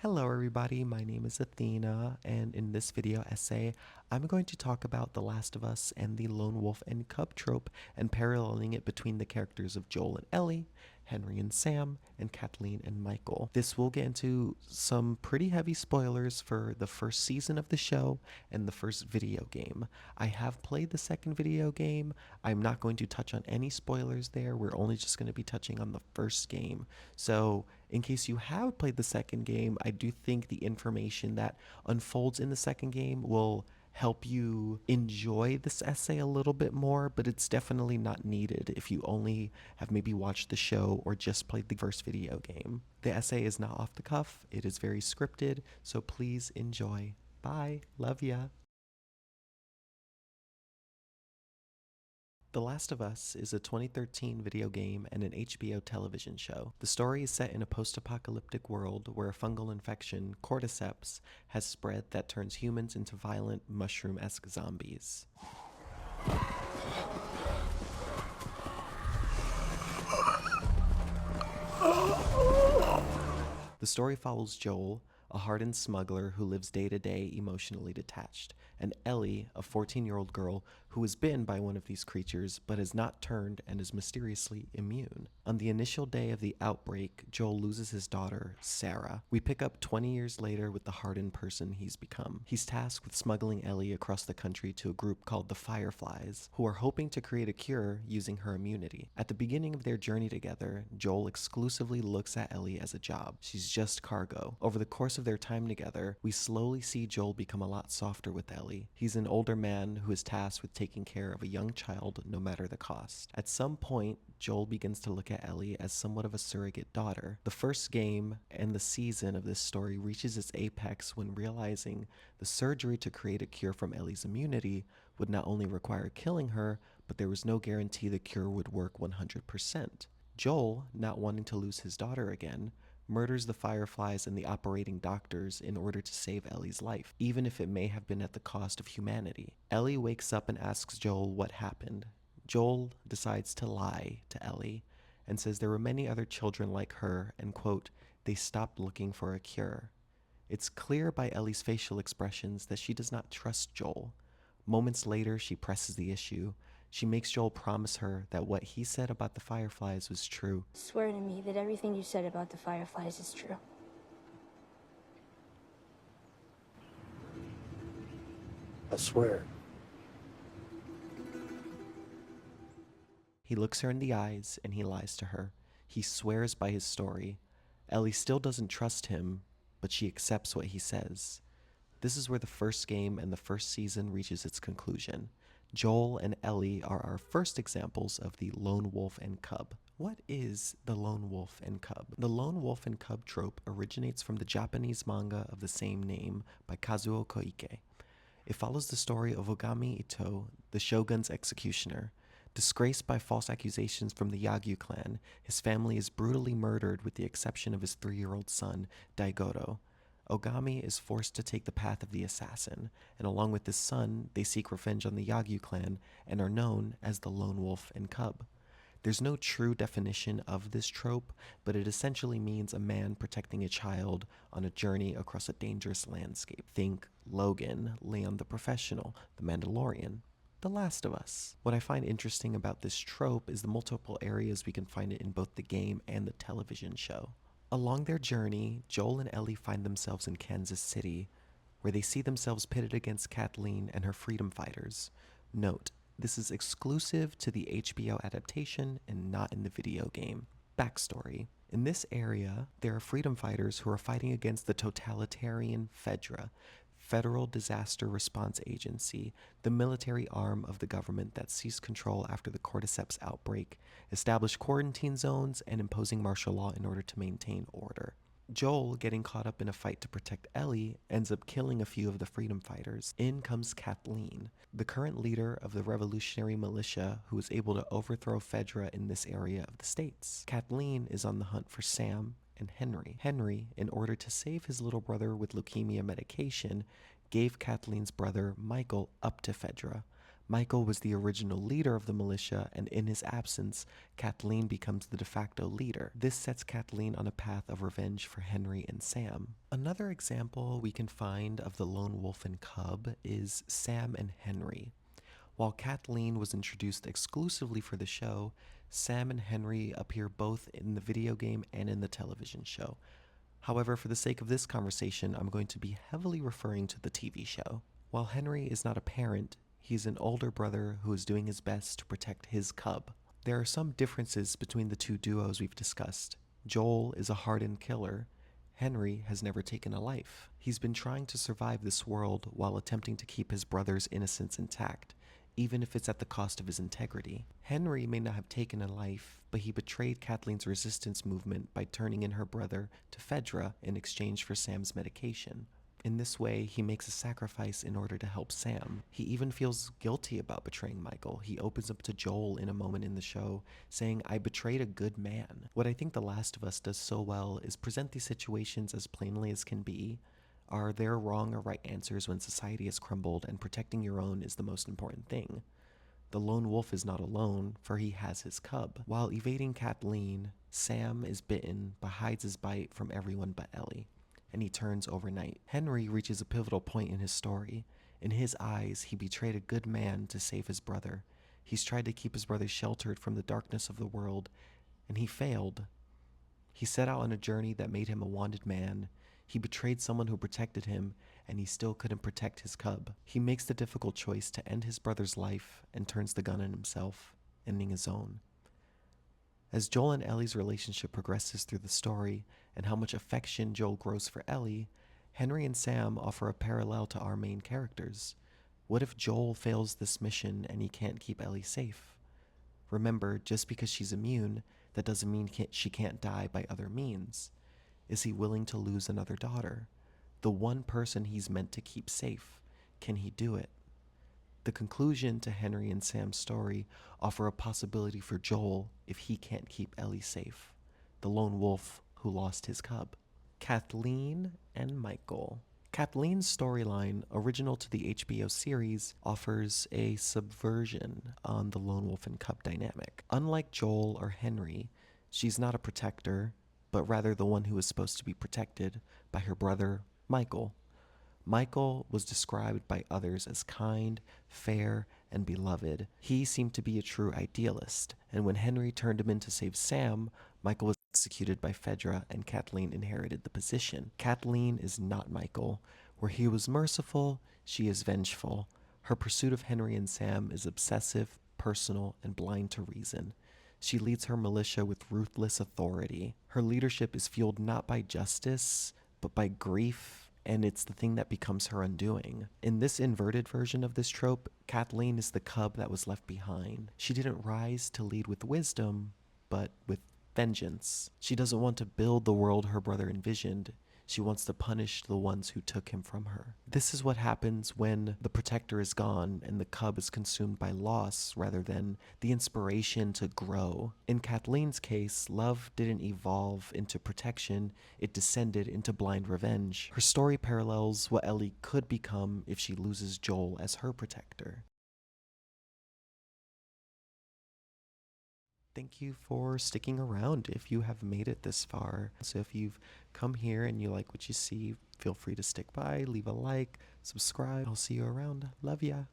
Hello everybody, my name is Athena, and in this video essay, I'm going to talk about The Last of Us and the Lone Wolf and Cub trope and paralleling it between the characters of Joel and Ellie, Henry and Sam, and Kathleen and Michael. This will get into some pretty heavy spoilers for the first season of the show and the first video game. I have played the second video game. I'm not going to touch on any spoilers there. We're only just going to be touching on the first game. So in case you have played the second game, I do think the information that unfolds in the second game will help you enjoy this essay a little bit more, but it's definitely not needed if you only have maybe watched the show or just played the first video game. The essay is not off the cuff, it is very scripted, so please enjoy. Bye, love ya. The Last of Us is a 2013 video game and an HBO television show. The story is set in a post-apocalyptic world where a fungal infection, cordyceps, has spread that turns humans into violent, mushroom-esque zombies. The story follows Joel, a hardened smuggler who lives day to day emotionally detached, and Ellie, a 14-year-old girl who is bitten by one of these creatures but has not turned and is mysteriously immune. On the initial day of the outbreak, Joel loses his daughter, Sarah. We pick up 20 years later with the hardened person he's become. He's tasked with smuggling Ellie across the country to a group called the Fireflies, who are hoping to create a cure using her immunity. At the beginning of their journey together, Joel exclusively looks at Ellie as a job. She's just cargo. Over the course of their time together, we slowly see Joel become a lot softer with Ellie. He's an older man who is tasked with taking care of a young child no matter the cost. At some point, Joel begins to look at Ellie as somewhat of a surrogate daughter. The first game and the season of this story reaches its apex when realizing the surgery to create a cure from Ellie's immunity would not only require killing her, but there was no guarantee the cure would work 100%. Joel, not wanting to lose his daughter again, murders the Fireflies and the operating doctors in order to save Ellie's life, even if it may have been at the cost of humanity. Ellie wakes up and asks Joel what happened. Joel decides to lie to Ellie and says there were many other children like her and, quote, they stopped looking for a cure. It's clear by Ellie's facial expressions that she does not trust Joel. Moments later, she presses the issue. She makes Joel promise her that what he said about the Fireflies was true. Swear to me that everything you said about the Fireflies is true. I swear. He looks her in the eyes and he lies to her. He swears by his story. Ellie still doesn't trust him, but she accepts what he says. This is where the first game and the first season reaches its conclusion. Joel and Ellie are our first examples of the Lone Wolf and Cub. What is the Lone Wolf and Cub? The Lone Wolf and Cub trope originates from the Japanese manga of the same name by Kazuo Koike. It follows the story of Ogami Ito, the shogun's executioner. Disgraced by false accusations from the Yagyu clan, his family is brutally murdered with the exception of his 3-year-old son, Daigoro. Ogami is forced to take the path of the assassin, and along with his son, they seek revenge on the Yagyu clan and are known as the Lone Wolf and Cub. There's no true definition of this trope, but it essentially means a man protecting a child on a journey across a dangerous landscape. Think Logan, Leon the Professional, The Mandalorian, The Last of Us. What I find interesting about this trope is the multiple areas we can find it in both the game and the television show. Along their journey, Joel and Ellie find themselves in Kansas City, where they see themselves pitted against Kathleen and her freedom fighters. Note, this is exclusive to the HBO adaptation and not in the video game. Backstory. In this area, there are freedom fighters who are fighting against the totalitarian FEDRA, Federal Disaster Response Agency, the military arm of the government that seized control after the cordyceps outbreak, established quarantine zones, and imposing martial law in order to maintain order. Joel, getting caught up in a fight to protect Ellie, ends up killing a few of the freedom fighters. In comes Kathleen, the current leader of the revolutionary militia who is able to overthrow FEDRA in this area of the States. Kathleen is on the hunt for Sam and Henry. Henry, in order to save his little brother with leukemia medication, gave Kathleen's brother Michael up to FEDRA. Michael was the original leader of the militia, and in his absence, Kathleen becomes the de facto leader. This sets Kathleen on a path of revenge for Henry and Sam. Another example we can find of the Lone Wolf and Cub is Sam and Henry. While Kathleen was introduced exclusively for the show, Sam and Henry appear both in the video game and in the television show. However, for the sake of this conversation, I'm going to be heavily referring to the TV show. While Henry is not a parent, he's an older brother who is doing his best to protect his cub. There are some differences between the two duos we've discussed. Joel is a hardened killer. Henry has never taken a life. He's been trying to survive this world while attempting to keep his brother's innocence intact, even if it's at the cost of his integrity. Henry may not have taken a life, but he betrayed Kathleen's resistance movement by turning in her brother to Fedra in exchange for Sam's medication. In this way, he makes a sacrifice in order to help Sam. He even feels guilty about betraying Michael. He opens up to Joel in a moment in the show, saying, "I betrayed a good man." What I think The Last of Us does so well is present these situations as plainly as can be. Are there wrong or right answers when society has crumbled, and protecting your own is the most important thing? The lone wolf is not alone, for he has his cub. While evading Kathleen, Sam is bitten but hides his bite from everyone but Ellie, and he turns overnight. Henry reaches a pivotal point in his story. In his eyes, he betrayed a good man to save his brother. He's tried to keep his brother sheltered from the darkness of the world, and he failed. He set out on a journey that made him a wanted man. He betrayed someone who protected him, and he still couldn't protect his cub. He makes the difficult choice to end his brother's life and turns the gun on himself, ending his own. As Joel and Ellie's relationship progresses through the story, and how much affection Joel grows for Ellie, Henry and Sam offer a parallel to our main characters. What if Joel fails this mission and he can't keep Ellie safe? Remember, just because she's immune, that doesn't mean she can't die by other means. Is he willing to lose another daughter? The one person he's meant to keep safe. Can he do it? The conclusion to Henry and Sam's story offer a possibility for Joel if he can't keep Ellie safe, the lone wolf who lost his cub. Kathleen and Michael. Kathleen's storyline, original to the HBO series, offers a subversion on the Lone Wolf and Cub dynamic. Unlike Joel or Henry, she's not a protector, but rather the one who is supposed to be protected by her brother, Michael. Michael was described by others as kind, fair, and beloved. He seemed to be a true idealist, and when Henry turned him in to save Sam, Michael was executed by Fedra and Kathleen inherited the position. Kathleen is not Michael. Where he was merciful, she is vengeful. Her pursuit of Henry and Sam is obsessive, personal, and blind to reason. She leads her militia with ruthless authority. Her leadership is fueled not by justice, but by grief, and it's the thing that becomes her undoing. In this inverted version of this trope, Kathleen is the cub that was left behind. She didn't rise to lead with wisdom, but with vengeance. She doesn't want to build the world her brother envisioned. She wants to punish the ones who took him from her. This is what happens when the protector is gone and the cub is consumed by loss rather than the inspiration to grow. In Kathleen's case, love didn't evolve into protection, it descended into blind revenge. Her story parallels what Ellie could become if she loses Joel as her protector. Thank you for sticking around if you have made it this far. So if you've come here and you like what you see, feel free to stick by, leave a like, subscribe. I'll see you around. Love ya.